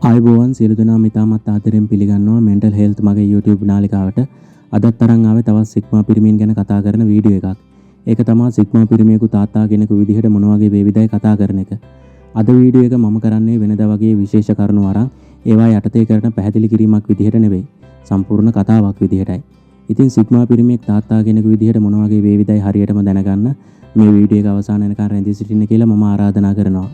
ආයුබෝවන් සියලු දෙනාම ඉතාමත් ආදරෙන් පිළිගන්නවා මෙන්ටල් හෙල්ත් මගේ YouTube නාලිකාවට. අදත් තරම් ආවේ තවත් සිග්මා පිරිමීන් ගැන කතා කරන වීඩියෝ එකක්. ඒක තමයි සිග්මා පිරිමියෙකු තාත්තා කෙනෙකු විදිහට මොන වගේ වේවිදයි කතා කරන එක. අද වීඩියෝ එක මම කරන්නේ වෙනදා වගේ විශේෂ කරුණු අරන් ඒවා යටතේ කරන පැහැදිලි කිරීමක් විදිහට නෙවෙයි. සම්පූර්ණ කතාවක් විදිහටයි. ඉතින් සිග්මා පිරිමියෙක් තාත්තා කෙනෙකු විදිහට මොන වගේ වේවිදයි හරියටම දැනගන්න මේ වීඩියෝ එක අවසාන වෙනකන් රැඳී සිටින්න කියලා මම ආරාධනා කරනවා.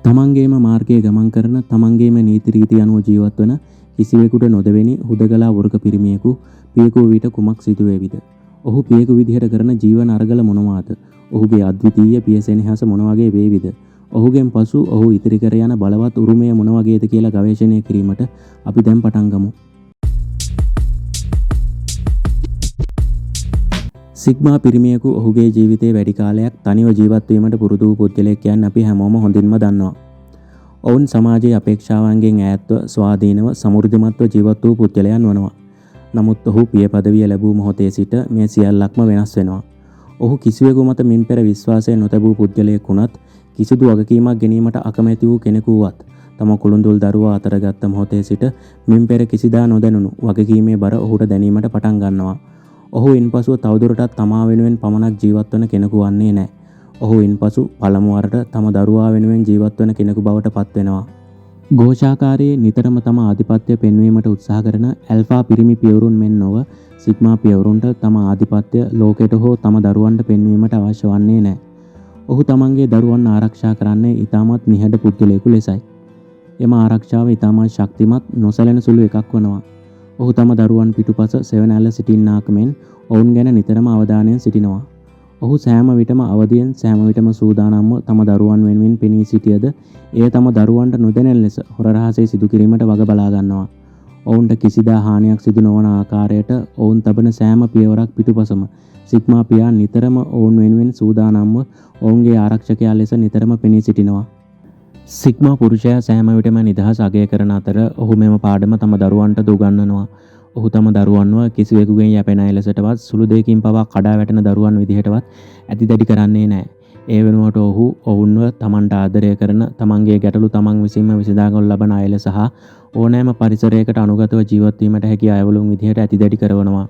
තමන්ගේම මාර්ගයේ ගමන් කරන තමන්ගේම නීති රීති අනුව ජීවත් වන කිසිවෙකුට නොදෙවෙනි හුදගලා වෘක පිරිමියෙකු පියෙකු විට කුමක් සිදුවේවිද? ඔහු පියෙකු විදිහට කරන ජීවන අරගල මොනවාද? ඔහුගේ අද්විතීය පියසෙනෙහස මොන වගේ වේවිද? ඔහුගෙන් පසු ඔහු ඉතිරි කර යන බලවත් උරුමය මොන වගේද කියලා ගවේෂණය කිරීමට අපි දැන් පටන් ගමු. සිග්මා පිරිමියෙකු ඔහුගේ ජීවිතයේ වැඩි කාලයක් තනිව ජීවත් වීමට පුරුදු වූ පුද්ගලයෙක් යන්න අපි හැමෝම හොඳින්ම දන්නවා. ඔවුන් සමාජයේ අපේක්ෂාවන්ගෙන් ඈත්ව ස්වාධීනව සමෘද්ධිමත්ව ජීවත් වූ පුද්ගලයන් වනවා. නමුත් ඔහු පිය පදවිය ලැබූ මොහොතේ සිට මේ සියල්ලක්ම වෙනස් වෙනවා. ඔහු කිසිවෙකු මත මින් පෙර විශ්වාසය නොතැබූ පුද්ගලයෙක් වුණත් කිසිදු වගකීමක් ගැනීමට අකමැති වූ කෙනෙකු වුවත් තම කුළුඳුල් දරුවා අතරගත් මොහොතේ සිට මින් පෙර කිසිදා නොදැනුණු වගකීමේ බර ඔහුට දැනීමට පටන් ගන්නවා. ඔහු ඉන්පසුව තවදුරටත් තමා වෙනුවෙන් පමණක් ජීවත් වන කෙනෙකු වන්නේ නැහැ. ඔහු ඉන්පසු පළමු වරට තම දරුවා වෙනුවෙන් ජීවත් වන කෙනෙකු බවට පත් වෙනවා. ഘോഷාකාරයේ නිතරම තම ආධිපත්‍ය පෙන්වීමට උත්සාහ කරන ඇල්ෆා පිරිමි පියවරුන් මෙන් නොව සිග්මා පියවරුන්ට තම ආධිපත්‍ය ලෝකයට හෝ තම දරුවන්ට පෙන්වීමට අවශ්‍ය වන්නේ නැහැ. ඔහු තමන්ගේ දරුවන් ආරක්ෂා කරන්නේ ඊටමත් නිහඬ පුද්ගලයෙකු ලෙසයි. එම ආරක්ෂාව ඊටමත් ශක්තිමත් නොසැලෙන සුළු එකක් වනවා. ඔහු තම දරුවන් පිටුපස සෙවණැල්ල සිටින්නාක් මෙන් ඔවුන් ගැන නිතරම අවධානයෙන් සිටිනවා. ඔහු සෑම විටම අවදියෙන් සෑම විටම සූදානම්ව තම දරුවන් වෙනුවෙන් පෙනී සිටියද එය තම දරුවන්ට නොදැනෙන ලෙස හොර රහසේ සිදු කිරීමට වග බලා ගන්නවා. ඔවුන්ට කිසිදා හානියක් සිදු නොවන ආකාරයට ඔවුන් තබන සෑම පියවරක් පිටුපසම සිග්මා පියා නිතරම ඔවුන් වෙනුවෙන් සූදානම්ව ඔවුන්ගේ ආරක්ෂකයා ලෙස නිතරම පෙනී සිටිනවා. සිග්මා පුරුෂයා සෑම විටම නිදහස අගය කරන අතර ඔහු මෙම පාඩම තම දරුවන්ට උගන්වනවා. ඔහු තම දරුවන්ව කිසිවෙකුගෙන් යැපෙන අය ලෙසටවත් සුළු දෙයකින් පවා කඩා වැටෙන දරුවන් විදිහටවත් ඇතිදැඩි කරන්නේ නැහැ. ඒ වෙනුවට ඔහු ඔවුන්ව තමන්ට ආදරය කරන තමන්ගේ ගැටලු තමන් විසින්ම විසඳාගනු ලබන අය ලෙස සහ ඕනෑම පරිසරයකට අනුගතව ජීවත් වීමට හැකි අයවලුන් විදිහට ඇතිදැඩි කරනවා.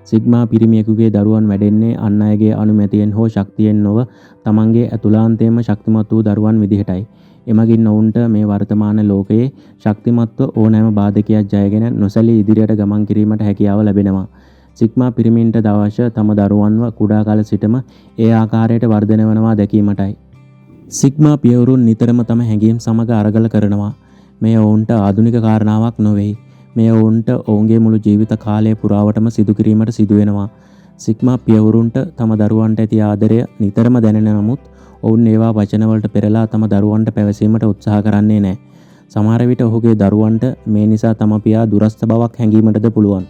සිග්මා පිරිමියෙකුගේ දරුවන් වැඩෙන්නේ අන් අයගේ අනුමැතියෙන් හෝ ශක්තියෙන් නොව තමන්ගේ ඇතුළාන්තයෙන්ම ශක්තිමත් වූ දරුවන් විදිහටයි. එමගින් ඔවුන්ට මේ වර්තමාන ලෝකයේ ශක්තිමත්ව ඕනෑම බාධකයක් ජයගෙන නොසැලී ඉදිරියට ගමන් කිරීමට හැකියාව ලැබෙනවා. සිග්මා පිරිමින්ට අවශ්‍ය තම දරුවන්ව කුඩා කාල සිටම ඒ ආකාරයට වර්ධනය වෙනවා දැකීමටයි. සිග්මා පියවරුන් නිතරම තම හැඟීම් සමග අරගල කරනවා. මේ ඔවුන්ට ආධුනික කාරණාවක් නොවේ. මේ ඔවුන්ට ඔවුන්ගේ මුළු ජීවිත කාලය පුරාවටම සිදු කිරීමට සිදු වෙනවා. සිග්මා පියවරුන්ට තම දරුවන්ට ඇති ආදරය නිතරම දැනෙන නමුත් ඔවුන් ඒවා වචනවලට පෙරලා තම දරුවන්ට පැවසීමට උත්සාහ කරන්නේ නැහැ. සමහර විට ඔහුගේ දරුවන්ට මේ නිසා තම පියා දුරස්ත බවක් හැඟීමටද පුළුවන්.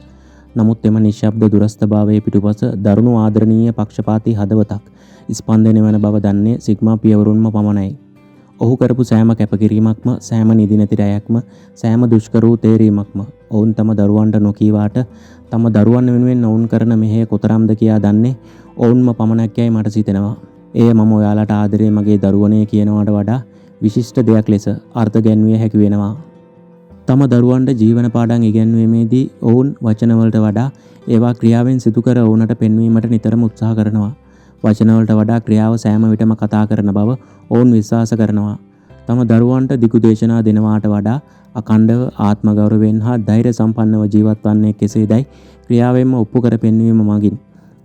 නමුත් එම නිශ්ශබ්ද දුරස්තභාවයේ පිටුපස දරුණු ආදරණීය පක්ෂපාතී හදවතක් ස්පන්දනය වන බව දන්නේ සිග්මා පියවරුන්ම පමණයි. ඔහු කරපු සෑම කැපකිරීමක්ම සෑම නිදි නැති රැයක්ම සෑම දුෂ්කර වූ තේරීමක්ම ඔවුන් තම දරුවන්ට නොකීවාට තම දරුවන් වෙනුවෙන් ඔවුන් කරන මෙහෙය කොතරම්ද කියා දන්නේ ඔවුන්ම පමණක් යයි මට සිතෙනවා. එය මම ඔයාලට ආදරේ මගේ දරුවනේ කියනවට වඩා විශිෂ්ට දෙයක් ලෙස අර්ථ ගැන්විය හැකි වෙනවා. තම දරුවන්ට ජීවන පාඩම් ඉගැන්වීමේදී ඔවුන් වචනවලට වඩා ඒවා ක්‍රියාවෙන් සිදු කර ඔවුන්ට පෙන්වීමට නිතරම උත්සාහ කරනවා. වචනවලට වඩා ක්‍රියාව සෑම විටම කතා කරන බව ඔවුන් විශ්වාස කරනවා. තම දරුවන්ට දිගු දේශනා දෙනවාට වඩා අඛණ්ඩව ආත්ම ගෞරවයෙන් හා ධෛර්ය සම්පන්නව ජීවත් වන්නේ කෙසේදයි ක්‍රියාවෙන්ම ඔප්පු කර පෙන්වීම මගින්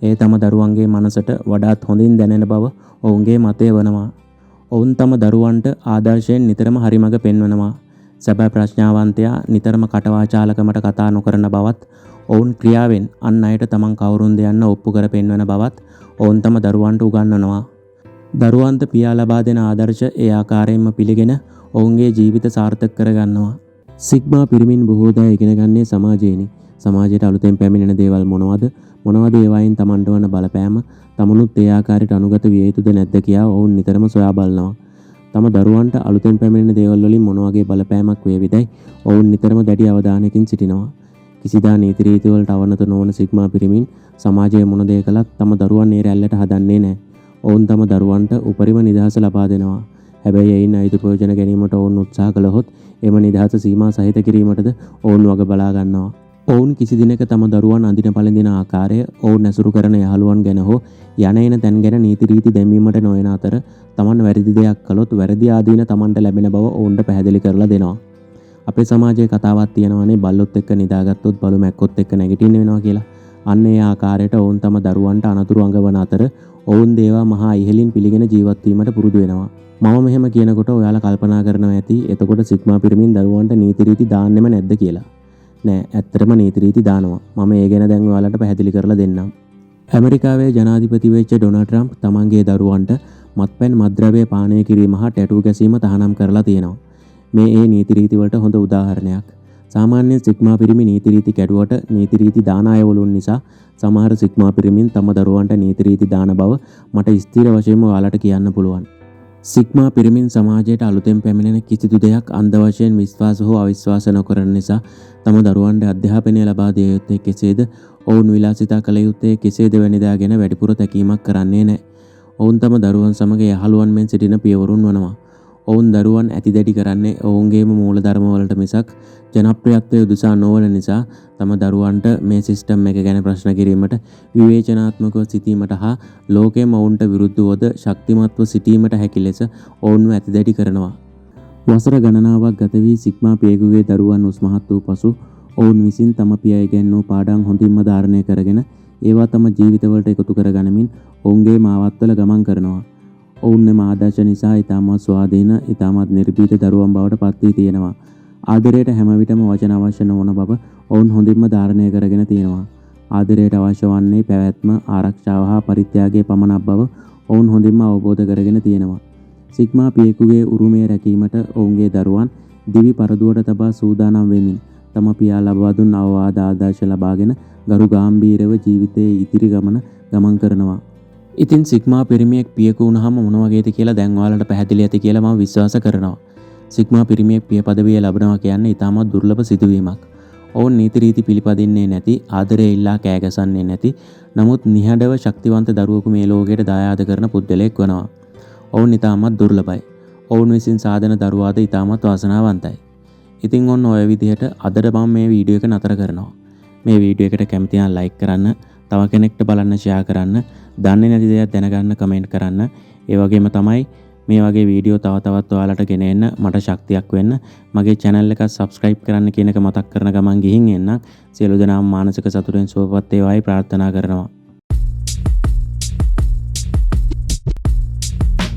ඒ තම දරුවන්ගේ මනසට වඩාත් හොඳින් දැනෙන බව ඔවුන්ගේ මතය වනවා. ඔවුන් තම දරුවන්ට ආදර්ශයෙන් නිතරම හරිමඟ පෙන්වනවා. සැබෑ ප්‍රඥාවන්තයා නිතරම කටවාචාලකමට කතා නොකරන බවත් ඔවුන් ක්‍රියාවෙන් අන් අයට තමන් කවුරුන්ද යන්න ඔප්පු කර පෙන්වන බවත් ඔවුන් තම දරුවන්ට උගන්වනවා. දරුවන්ට පියා ලබා දෙන ආදර්ශ ඒ ආකාරයෙන්ම පිළිගෙන ඔවුන්ගේ ජීවිත සාර්ථක කරගන්නවා. සිග්මා පිරිමින් බොහෝ දෑ ඉගෙන ගන්නේ සමාජයේනි. සමාජයට අලුතෙන් පැමිණෙන දේවල් මොනවද ඒවායින් තමන්ට වන බලපෑම තමනුත් ඒ ආකාරයට අනුගත විය යුතුද නැද්ද කියා ඔවුන් නිතරම සොයා බලනවා. තම දරුවන්ට අලුතෙන් පැමිණෙන දේවල් වලින් මොන වගේ බලපෑමක් වේවිදයි ඔවුන් නිතරම දැඩි අවධානයකින් සිටිනවා. කිසිදා නීති රීති වලට අවනත නොවන සිග්මා පිරිමින් සමාජයේ මොන දේ කළත් තම දරුවන් ඒ රැල්ලට හදන්නේ නැහැ. ඔවුන් තම දරුවන්ට උපරිම නිදහස ලබා දෙනවා. හැබැයි එයින් අයිති ප්‍රයෝජන ගැනීමට ඔවුන් උත්සාහ කළහොත් එම නිදහස සීමා සහිත කිරීමටද ඔවුන් වග බලා ගන්නවා. ඔවුන් කිසි දිනක තම දරුවන් අඳින පළඳින ආකාරය, ඔවුන් ඇසුරු කරන යහළුවන් ගැන හෝ යන එන තැන් ගැන නීති රීති දැමීමට නොයන අතර තමන් වැරදි දෙයක් කළොත් වැරදි ආදීන තමන්ට ලැබෙන බව ඔවුන්ට පැහැදිලි කරලා දෙනවා. අපේ සමාජයේ කතාවක් තියෙනවානේ බල්ලොත් එක්ක නිදාගත්තොත් බලු මැක්කොත් එක්ක නැගිටින්න වෙනවා කියලා. අන්න ඒ ආකාරයට ඔවුන් තම දරුවන්ට අනතුරු අඟවන අතර ඔවුන් දේවා මහා ඉහළින් පිළිගෙන ජීවත් වීමට පුරුදු වෙනවා. මම මෙහෙම කියනකොට ඔයාලා කල්පනා කරනවා ඇති එතකොට සිග්මා පිරිමින් දරුවන්ට නීති රීති දාන්නෙම නැද්ද කියලා. නෑ, ඇත්තටම නීති රීති දානවා. මම ඒ ගැන දැන් ඔයාලට පැහැදිලි කරලා දෙන්නම්. ඇමරිකාවේ ජනාධිපති වෙච්ච ඩොනාල්ඩ් ට්‍රම්ප් තමන්ගේ දරුවන්ට මත්පැන් මත්ද්‍රව්‍ය පානය කිරීම හා ටැටූ ගැසීම තහනම් කරලා තියෙනවා. මේ ඒ නීති රීති වලට හොඳ උදාහරණයක්. සාමාන්‍ය සිග්මා පිරිමි නීති රීති කැඩුවට නීති රීති දාන අයවලුන් නිසා සමහර සිග්මා පිරිමින් තම දරුවන්ට නීති රීති දාන බව මට ස්ථිර වශයෙන්ම ඔයාලට කියන්න පුළුවන්. සිග්මා පිරිමින් සමාජයට අලුතෙන් පැමිණෙන කිසිදු දෙයක් අන්ධ වශයෙන් විශ්වාස හෝ අවිශ්වාස නොකරන නිසා තම දරුවන්ට අධ්‍යාපනය ලබා දිය යුත්තේ කෙසේද, ඔවුන් විලාසිතා කළ යුත්තේ කෙසේද වැනිදා ගැන වැඩිපුර තැකීමක් කරන්නේ නැහැ. ඔවුන් තම දරුවන් සමග යහළුවන් මෙන් සිටින පියවරුන් වනවා. ඔවුන් දරුවන් ඇතිදැඩි කරන්නේ ඔවුන්ගේම මූලධර්ම වලට මිසක් ජනප්‍රියත්වය උදෙසා නොවන නිසා තම දරුවන්ට මේ සිස්ටම් එක ගැන ප්‍රශ්න කිරීමට, විවේචනාත්මකව සිටීමට හා ලෝකෙම ඔවුන්ට විරුද්ධවද ශක්තිමත්ව සිටීමට හැකි ලෙස ඔවුන්ව ඇතිදැඩි කරනවා. වසර ගණනාවක් ගත වී සිග්මා පියෙකුගේ දරුවන් උස්මහත් වූ පසු ඔවුන් විසින් තම පියා ඉගැන්වූ පාඩම් හොඳින්ම ධාරණය කරගෙන ඒවා තම ජීවිතවලට එකතු කරගනිමින් ඔවුන්ගේ මාවත්වල ගමන් කරනවා. ඔවුන් එම ආදර්ශ නිසා ඉතාමත් ස්වාධීන, ඉතාමත් නිර්භීත දරුවන් බවට පත් වී තියෙනවා. ආදරයට හැම විටම වචන අවශ්‍ය නොවන බව ඔවුන් හොඳින්ම ධාරණය කරගෙන තියෙනවා. ආදරයට අවශ්‍ය වන්නේ පැවැත්ම, ආරක්ෂාව හා පරිත්‍යාගයේ පමණක් බව ඔවුන් හොඳින්ම අවබෝධ කරගෙන තියෙනවා. සිග්මා පියෙකුගේ උරුමය රැකීමට ඔවුන්ගේ දරුවන් දිවි පරදුවට තබා සූදානම් වෙමින් තම පියා ලබා දුන් අවවාද ආදර්ශ ලබාගෙන ගරු ගාම්භීරව ජීවිතයේ ඉතිරි ගමන් කරනවා. ඉතින් සිග්මා පිරිමියෙක් පියෙකු වුණාම මොන වගේද කියලා දැන් ඔයාලට පැහැදිලි ඇති කියලා මම විශ්වාස කරනවා. සිග්මා පිරිමියෙක් පිය පදවිය ලබනවා කියන්නේ ඉතාමත් දුර්ලභ සිදුවීමක්. ඔවුන් නීති රීති පිළිපදින්නේ නැති, ආදරය ඉල්ලා කෑ ගැසන්නේ නැති, නමුත් නිහඬව ශක්තිවන්ත දරුවෙකු මේ ලෝකයට දායාද කරන පුද්ගලයෙක් වෙනවා. ඔවුන් ඉතාමත් දුර්ලභයි. ඔවුන් විසින් සාදන දරුවාද ඉතාමත් වාසනාවන්තයි. ඉතින් ඔන්න ඔය විදිහට අදට මම මේ වීඩියෝ එක නතර කරනවා. මේ වීඩියෝ එකට කැමති නම් ලයික් කරන්න, තව කෙනෙක්ට බලන්න ෂෙයා කරන්න, දන්නේ නැති දේවල් දැනගන්න කමෙන්ට් කරන්න. ඒ වගේම තමයි මේ වගේ වීඩියෝ තව තවත් ඔයාලට ගෙන එන්න මට ශක්තියක් වෙන්න මගේ channel එක subscribe කරන්න කියන එක මතක් කරන ගමන් ගිහින් එන්න. සියලු දෙනාම මානසික සතුටෙන් සුවපත් වේවායි ප්‍රාර්ථනා කරනවා.